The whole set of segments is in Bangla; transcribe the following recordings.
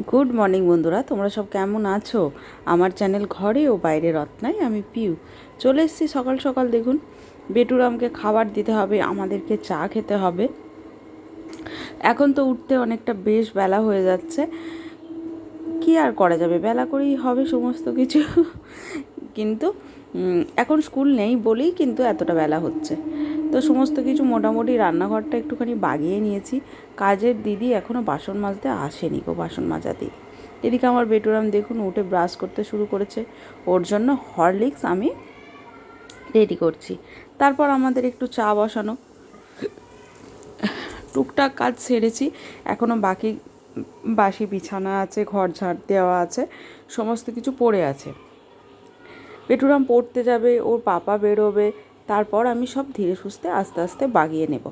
গুড মর্নিং বন্ধুরা, তোমরা সব কেমন আছো? আমার চ্যানেল ঘরে ও বাইরে রত্নায় আমি পিউ চলে এসেছি সকাল সকাল। দেখুন, বেটুরামকে খাবার দিতে হবে, আমাদেরকে চা খেতে হবে। এখন তো উঠতে অনেকটা বেশ বেলা হয়ে যাচ্ছে, কি আর করা যাবে, বেলা করেই হবে সমস্ত কিছু। কিন্তু এখন স্কুল নেই বলেই কিন্তু এতটা বেলা হচ্ছে। তো সমস্ত কিছু মোটামুটি রান্নাঘরটা একটুখানি বাগিয়ে নিয়েছি। কাজের দিদি এখনও বাসন মাজতে আসেনি গো, বাসন মাজা দিই। এদিকে আমার বেটুরাম দেখুন উঠে ব্রাশ করতে শুরু করেছে, ওর জন্য হরলিক্স আমি রেডি করছি। তারপর আমাদের একটু চা বসানো, টুকটাক কাজ সেরেছি। এখনও বাসি বিছানা আছে, ঘর ঝাড় দেওয়া আছে, সমস্ত কিছু পড়ে আছে। বেটুরাম পড়তে যাবে, ওর পাপা বেরোবে, তারপর আমি সব ধীরে সুস্থে আস্তে আস্তে বাগিয়ে নেব।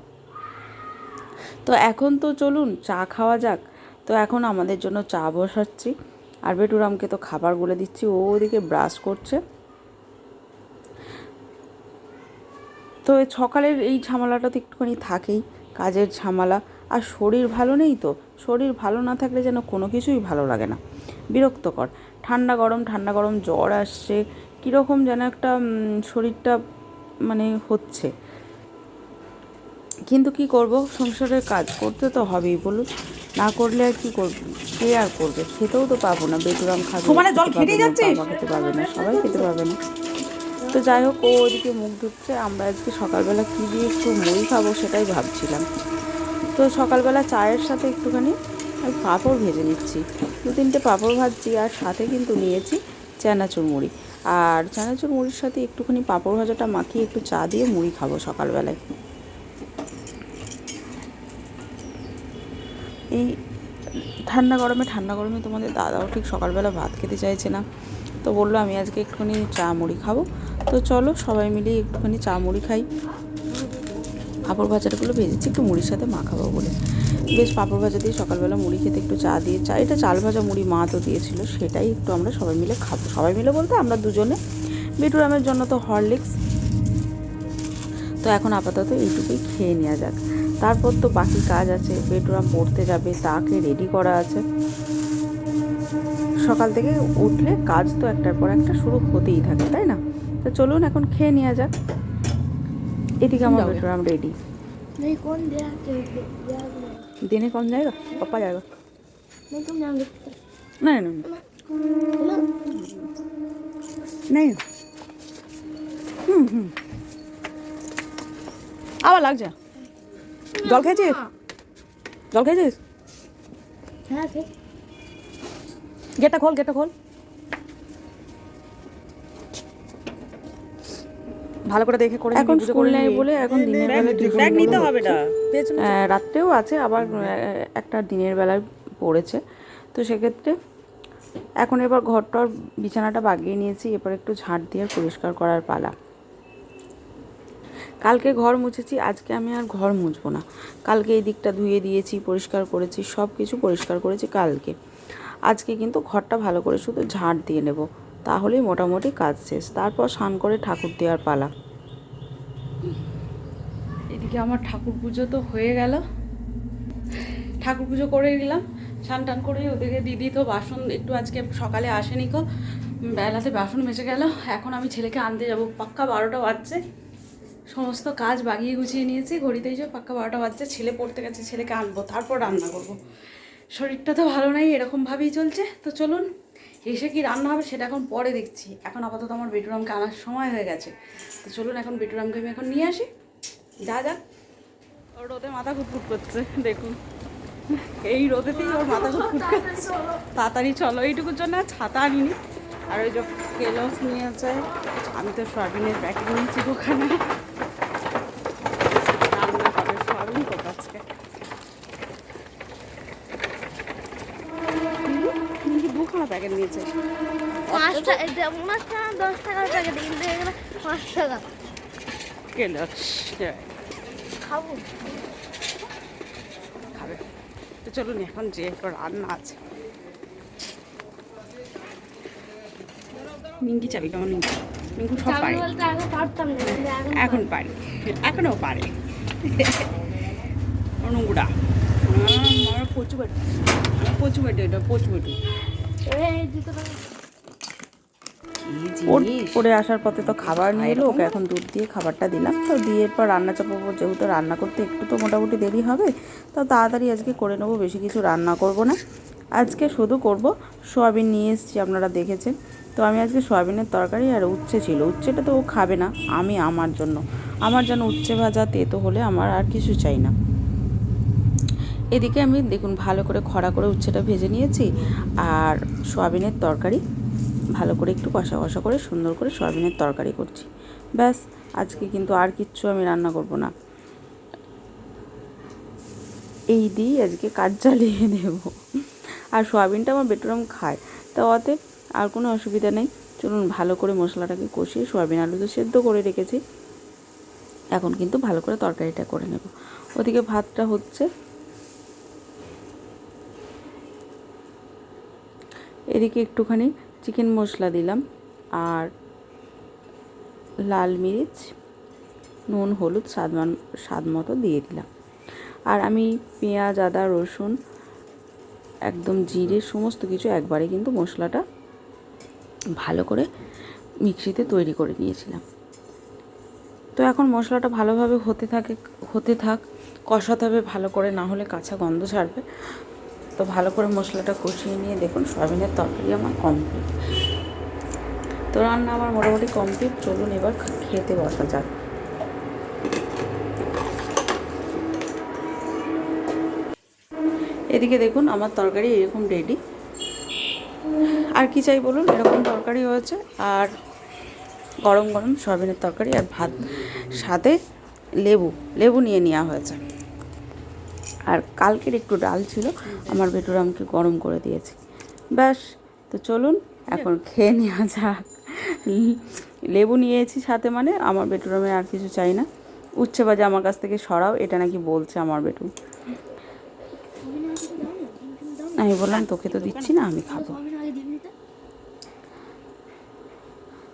তো এখন তো চলুন চা খাওয়া যাক। তো এখন আমাদের জন্য চা বসাচ্ছি, আর বেটুরামকে তো খাবার বলে দিচ্ছি, ও ওদিকে ব্রাশ করছে। তো সকালের এই ঝামেলাটা তো একটুখানি থাকেই, কাজের ঝামেলা। আর শরীর ভালো নেই, তো শরীর ভালো না থাকলে যেন কোনো কিছুই ভালো লাগে না, বিরক্তকর। ঠান্ডা গরম জ্বর আসছে, কীরকম যেন একটা শরীরটা মানে হচ্ছে। কিন্তু কি করব, সংসারের কাজ করতে তো হবেই, বলুন। না করলে আর কি করব, কে আর করবে? খেতেও তো পাবো না, বেটুরাম খাবে, বাবা খেতে পাবে না, সবাই খেতে পাবে না। তো যাই হোক, ও ওইদিকে মুখ ধুচ্ছে। আমরা আজকে সকালবেলা কী দিয়ে একটু মুড়ি খাবো সেটাই ভাবছিলাম। তো সকালবেলা চায়ের সাথে একটুখানি পাঁপড় ভেজে নিচ্ছি, 2-3টে পাঁপড় ভাজছি, আর সাথে কিন্তু নিয়েছি চানাচুর মুড়ি। আর চানাচুর মুড়ির সাথে একটুখানি পাঁপড় ভাজাটা মাখিয়ে একটু চা দিয়ে মুড়ি খাবো সকালবেলায়। এই ঠান্ডা গরমে তোমাদের দাদাও ঠিক সকালবেলা ভাত খেতে চাইছে না, তো বললো আমি আজকে একটুখানি চা মুড়ি খাবো। তো চলো সবাই মিলে একটুখানি চা মুড়ি খাই। পাঁপড় ভাজাটাগুলো ভেজেছি একটু মুড়ির সাথে মাখাবো বলে, বেশ পাঁপড় ভাজা দিয়ে সকালবেলা মুড়ি খেতে একটু চা দিয়ে, এটা চাল ভাজা মুড়ি মা তো দিয়েছিল, সেটাই একটু আমরা সবাই মিলে খাবো। সবাই মিলে বলতে আমরা দুজনে, বেটুরামের জন্য তো হরলিক্স। তো এখন আপাতত এইটুকুই খেয়ে নেওয়া যাক, তারপর তো বাকি কাজ আছে। বেটুরাম পড়তে যাবে, তাকে রেডি করা আছে। সকাল থেকে উঠলে কাজ তো একটার পর একটা শুরু হতেই থাকে, তাই না? তো চলুন এখন খেয়ে নেওয়া যাক। এদিকে আমার বেটুরাম রেডি। देने कौन जाएगा? पापा जाएगा। नहीं तुम जाओगे? नहीं नहीं नहीं। আবার লাগছে। জল খেয়েছিস? জল খেয়েছিস? হ্যাঁ। গেটটা খোল, গেটটা খোল, ভালো করে দেখে করে। এখন স্কুল নেই বলে এখন দিনের বেলা নিতে হবে না, রাত্রেও আছে, আবার একটা দিনের বেলায় পড়েছে। তো সেক্ষেত্রে এখন এবার ঘরটার বিছানাটা বাগিয়ে নিয়েছি, এবার একটু ঝাঁট দিয়ে পরিষ্কার করার পালা। কালকে ঘর মুছেছি, আজকে আমি আর ঘর মুছবো না। কালকে এই দিকটা ধুয়ে দিয়েছি, পরিষ্কার করেছি, সব কিছু পরিষ্কার করেছি কালকে। আজকে কিন্তু ঘরটা ভালো করে শুধু ঝাঁট দিয়ে নেব, তাহলেই মোটামুটি কাজ শেষ। তারপর স্নান করে ঠাকুর দেওয়ার পালা। এদিকে আমার ঠাকুর পুজো তো হয়ে গেল, ঠাকুর পুজো করে নিলাম, স্নান টান করে। ওদিকে দিদি তো বাসন একটু আজকে সকালে আসেনি গো, বেলাতে বাসন মেজে গেল। এখন আমি ছেলেকে আনতে যাব, পাক্কা 12টা বাজছে। সমস্ত কাজ বাগিয়ে গুছিয়ে নিয়েছি, ঘড়িতেই যে পাক্কা 12টা বাজছে। ছেলে পড়তে গেছে, ছেলেকে আনবো, তারপর রান্না করব। শরীরটা তো ভালো নেই, এরকমভাবেই চলছে। তো চলুন, এসে কি রান্না হবে সেটা এখন পরে দেখছি। এখন আপাতত আমার বেটুরামকে আনার সময় হয়ে গেছে। তো চলুন এখন বেটুরামকে আমি এখন নিয়ে আসি, যা ওর রোদে মাথা ঘুটফুট করছে, দেখুন এই রোদেতেই ওর মাথা ঘুটফুট করছে। তাড়াতাড়ি চলো, এইটুকুর জন্য ছাতা আনিনি। আর ওই যে কেলস নিয়েছে, আমি তো সয়াবিনের প্যাকেট নিয়েছি ওখানে। রান্না করে সয়াবিন তো আজকে দুখানা প্যাকেট নিয়েছে, 5 টাকা 10 টাকার প্যাকেট কিনতে গেলে 5 টাকা কেলস খাবো, খাবে। তো চলুন এখন যে রান্না আছে। মিঙ্কি চাবি কেমন? মিঙ্কু সব পারে, এখন পারি, এখনও পারে। নোংরা আমার কচু বাটি, কচু বাটি, এটা কচু বাটি। এই জুতোটা পড়ে আসার পথে তো খাবার নিয়ে এলো, ওকে এখন দুধ দিয়ে খাবারটা দিলাম। তো দিয়ে এরপর রান্না চাপাবো, যেহেতু রান্না করতে একটু তো মোটামুটি দেরি হবে, তো তাড়াতাড়ি আজকে করে নেবো। বেশি কিছু রান্না করব না, আজকে শুধু করব সোয়াবিন নিয়ে এসেছি, আপনারা দেখেছেন। তো আমি আজকে সোয়াবিনের তরকারি আর উচ্ছে ছিল, উচ্ছেটা তো ও খাবে না, আমি আমার যেন উচ্ছে ভাজা তেতো হলে আমার আর কিছু চাই না। এদিকে আমি দেখুন ভালো করে খড়া করে উচ্ছেটা ভেজে নিয়েছি, আর সোয়াবিনের তরকারি ভালো করে একটু কষা কষা করে সুন্দর করে সোয়াবিনের তরকারি করছি। ব্যাস, আজকে কিন্তু আর কিচ্ছু আমি রান্না করব না, এই দিয়েই আজকে কাজ চালিয়ে দেব। আর সোয়াবিনটা আমার বেটুরাম খায়, তো অতএব আর কোনো অসুবিধা নেই। চলুন ভালো করে মশলাটাকে কষিয়ে সোয়াবিন আলু তো সেদ্ধ করে রেখেছি, এখন কিন্তু ভালো করে তরকারিটা করে নেব। ওদিকে ভাতটা হচ্ছে, এদিকে একটুখানি চিকেন মশলা দিলাম, আর লাল মিরিচ, নুন, হলুদ স্বাদ মতো দিয়ে দিলাম। আর আমি পেঁয়াজ, আদা, রসুন, একদম জিরে সমস্ত কিছু একবারে কিন্তু মশলাটা ভালো করে মিক্সিতে তৈরি করে নিয়েছিলাম। তো এখন মশলাটা ভালোভাবে হতে থাক, কষাতে হবে ভালো করে, না হলে কাঁচা গন্ধ ছাড়বে। তো ভালো করে মশলাটা কষিয়ে নিয়ে দেখুন সয়াবিনের তরকারি আমার কমপ্লিট। তো রান্না আমার মোটামুটি কমপ্লিট, চলুন এবার খেতে বসা যাক। এদিকে দেখুন আমার তরকারি এরকম রেডি, আর কি চাই বলুন, এরকম তরকারি হয়েছে, আর গরম গরম সয়াবিনের তরকারি আর ভাত, সাথে লেবু নিয়ে নেওয়া হয়েছে। আর কালকের একটু ডাল ছিল, আমার বেটুরামকে গরম করে দিয়েছি। ব্যাস, তো চলুন এখন খেয়ে নেওয়া যাক। লেবু নিয়েছি সাথে, মানে আমার বেটুরামের আর কিছু চাই না। উচ্ছে ভাজা আমার কাছ থেকে সরাও, এটা নাকি বলছে আমার বেটু। আমি বললাম তোকে তো দিচ্ছি না, আমি খাবো।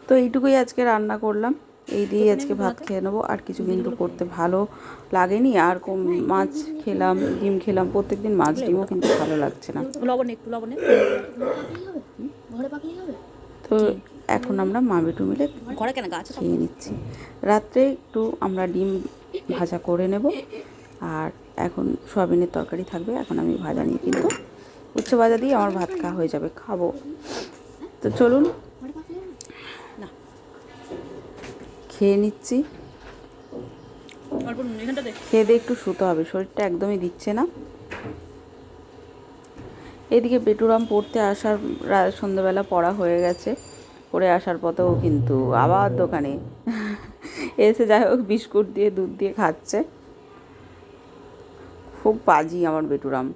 তো এইটুকুই আজকে রান্না করলাম, এই দিয়ে আজকে ভাত খেয়ে নেবো। আর কিছু কিন্তু করতে ভালো লাগেনি, আর মাছ খেলাম, ডিম খেলাম, প্রত্যেকদিন মাছ ডিমও কিন্তু ভালো লাগছে না। তো এখন আমরা মা বেটু মিলে খেয়ে নিচ্ছি। রাত্রে একটু আমরা ডিম ভাজা করে নেব, আর এখন সয়াবিনের তরকারি থাকবে। এখন আমি ভাজা নিয়ে কিন্তু উচ্ছে ভাজা দিয়ে আমার ভাত খাওয়া হয়ে যাবে, খাবো। তো চলুন খেয়ে নিচ্ছি, খেয়ে দিয়ে একটু শুতে হবে, শরীরটা একদমই দিচ্ছে না। এদিকে বেটুরাম পড়তে আসার সন্ধ্যাবেলা পড়া হয়ে গেছে, পড়ে আসার পথেও কিন্তু আবার দোকানে এসে যাই হোক বিস্কুট দিয়ে দুধ দিয়ে খাচ্ছে। খুব পাজি আমার বেটুরাম,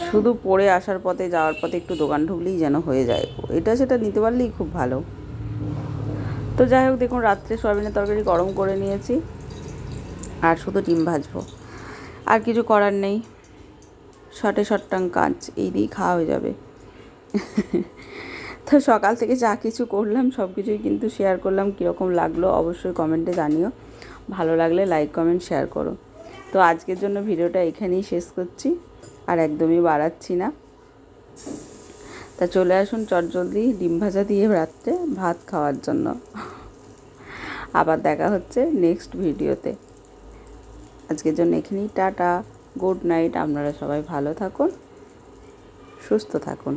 শুধু পড়ে আসার পথে যাওয়ার পথে একটু দোকান ঢুকলেই যেন হয়ে যায়, এটা সেটা নিতে পারলেই খুব ভালো। তো যাই হোক দেখুন রাত্রে সয়াবিনের তরকারি গরম করে নিয়েছি, আর শুধু ডিম ভাজবো, আর কিছু করার নেই। শর্টাং কাজ, এই দিয়েই খাওয়া হয়ে যাবে। তো সকাল থেকে যা কিছু করলাম সব কিছুই কিন্তু শেয়ার করলাম। কীরকম লাগলো অবশ্যই কমেন্টে জানিও, ভালো লাগলে লাইক কমেন্ট শেয়ার করো। তো আজকের জন্য ভিডিওটা এখানেই শেষ করছি, আর একদমই বাড়াচ্ছি না। তা চলে আসুন চটজলদি ডিম ভাজা দিয়ে রাত্রে ভাত খাওয়ার জন্য। আবার দেখা হচ্ছে নেক্সট ভিডিওতে। আজকের জন্য এখানেই টাটা, গুড নাইট। আপনারা সবাই ভালো থাকুন, সুস্থ থাকুন।